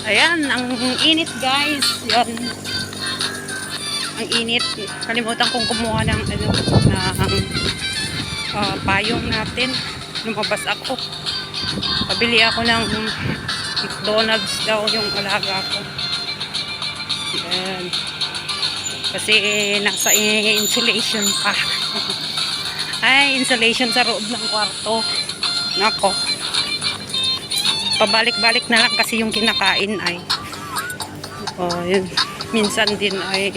Ayan, ang init guys. Yan. Ang init. Kalimutan kong kumuha ng payong natin. Lumabas ako. Pabili ako ng McDonald's daw yung alaga ko. Ayan. Kasi nasa insulation pa. Ay, insulation sa loob ng kwarto. Nako. Pabalik-balik na lang kasi yung kinakain ay yun. Minsan din ay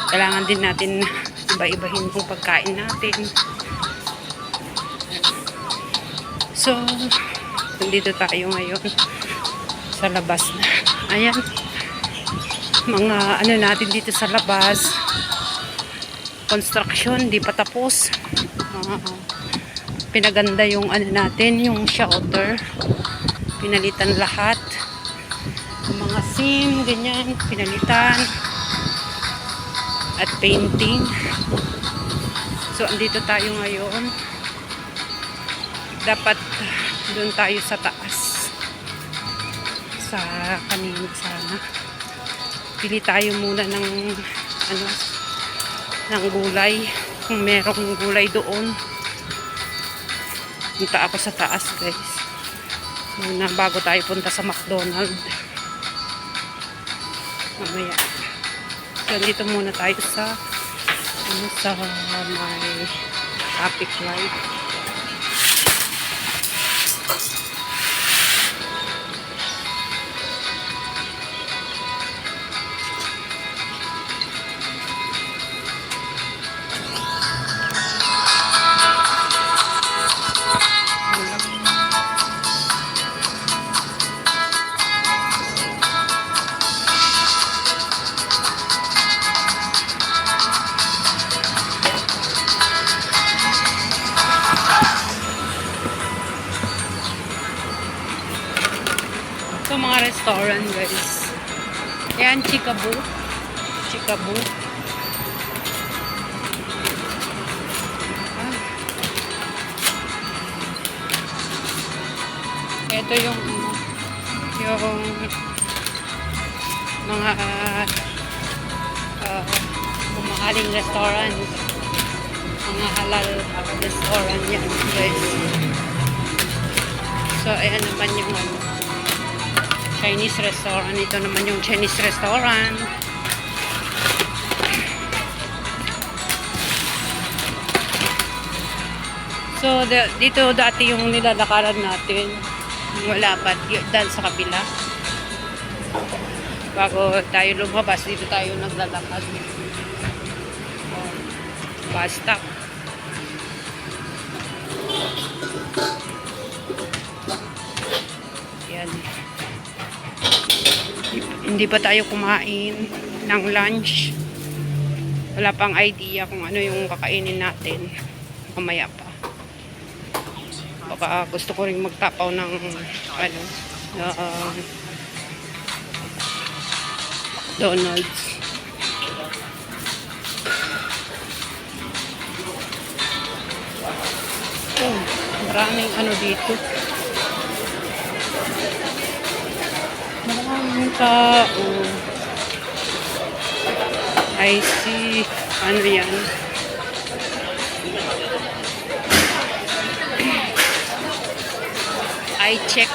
kailangan din natin iba-ibahin yung pagkain natin. So nandito tayo ngayon sa labas na. Ayan, mga ano natin dito sa labas, construction, di pa tapos. Pinaganda yung ano natin, yung shelter. Pinalitan lahat. Yung mga sim, ganyan, pinalitan. At painting. So, andito tayo ngayon. Dapat doon tayo sa taas. Sa kanina sana. Pili tayo muna ng ng gulay. Kung merong gulay doon. Punta ako sa taas, guys. Muna bago tayo punta sa McDonald's. Mamaya. So, dito muna tayo sa sa may traffic light. So, mga restaurant, guys. Ayan, Chikabu. Chikabu. Ito yung mga mamahaling restaurant. Mga halal restaurant yan, guys. So, ayan naman yung Chinese restaurant. Ito naman yung Chinese restaurant. So, dito dati yung nilalakaran natin. Wala pa. Dahil sa kabila. Bago tayo lumabas, dito tayo naglalakad. Bus stop. Yan. Hindi pa tayo kumain ng lunch. Wala pang idea kung ano yung kakainin natin. Mamaya pa. Baka gusto ko rin magtapaw ng McDonald's. Oh, maraming ano dito. Maraming tao. I see. Ano yan? I check.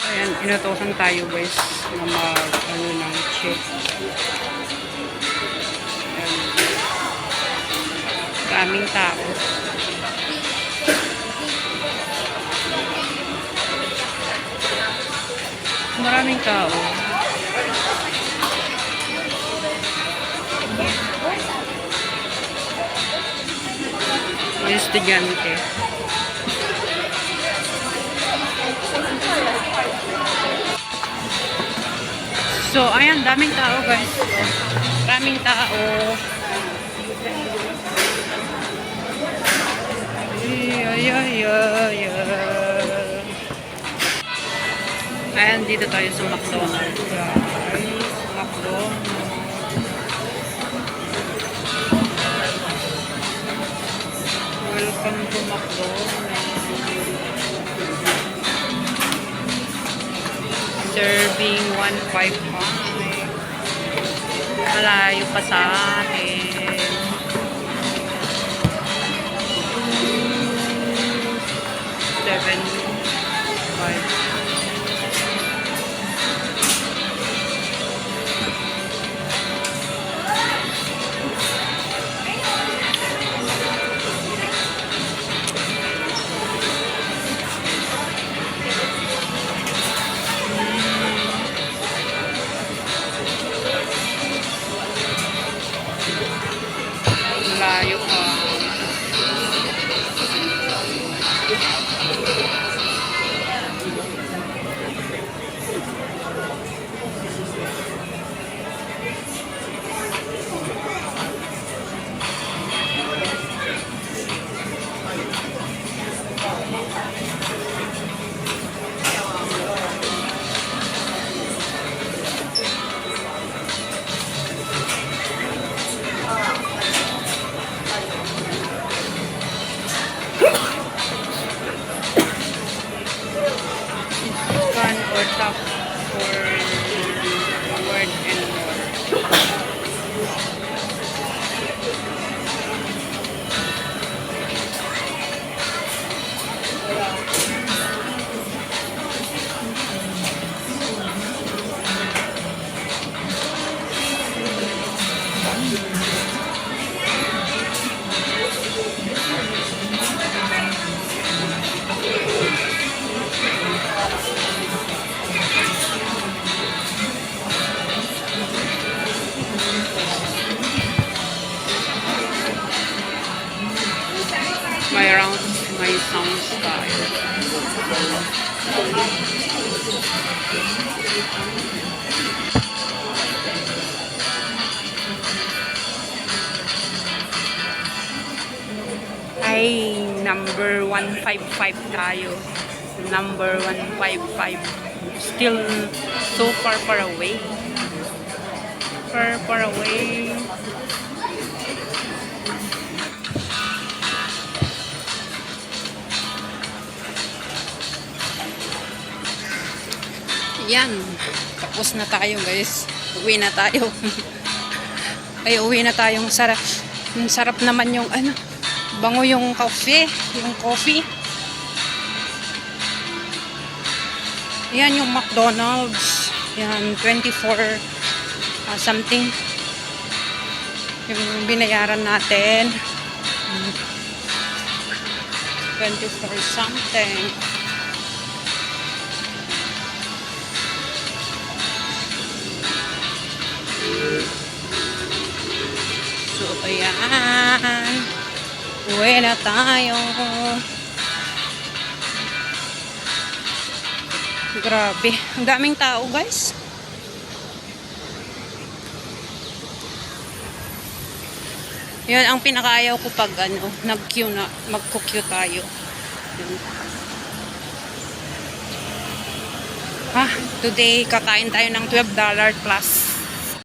Ayan, inutosan tayo guys na mag ng check. Ayan. Maraming tao. Maraming tao. May estudyante. So, ayan, daming tao guys. Daming tao. Ayan, dito tayo sa McDonald's. Guys, McDonald's. Welcome to McDonald's. 155. Malayo pa sa atin. 7.5. Malayo pa. Scan or tap for word and more. My rounds, my sound style. Ay, number 155 tayo. Number 155. Still so far away. Far away. Yan. Tapos na tayo, guys. Uwi na tayo. Ay, uwi na tayong sarap. Sarap naman yung ano. Bango yung coffee. Yung coffee. Yan yung McDonald's. Yan, 24 something. Yung binayaran natin. 24 something. So, ayan. Uwi na tayo. Grabe. Ang daming tao, guys. Yan ang pinakaayaw ko pag ano, nag-queue na, mag-queue tayo. Yan. Today kakain tayo ng $12 plus.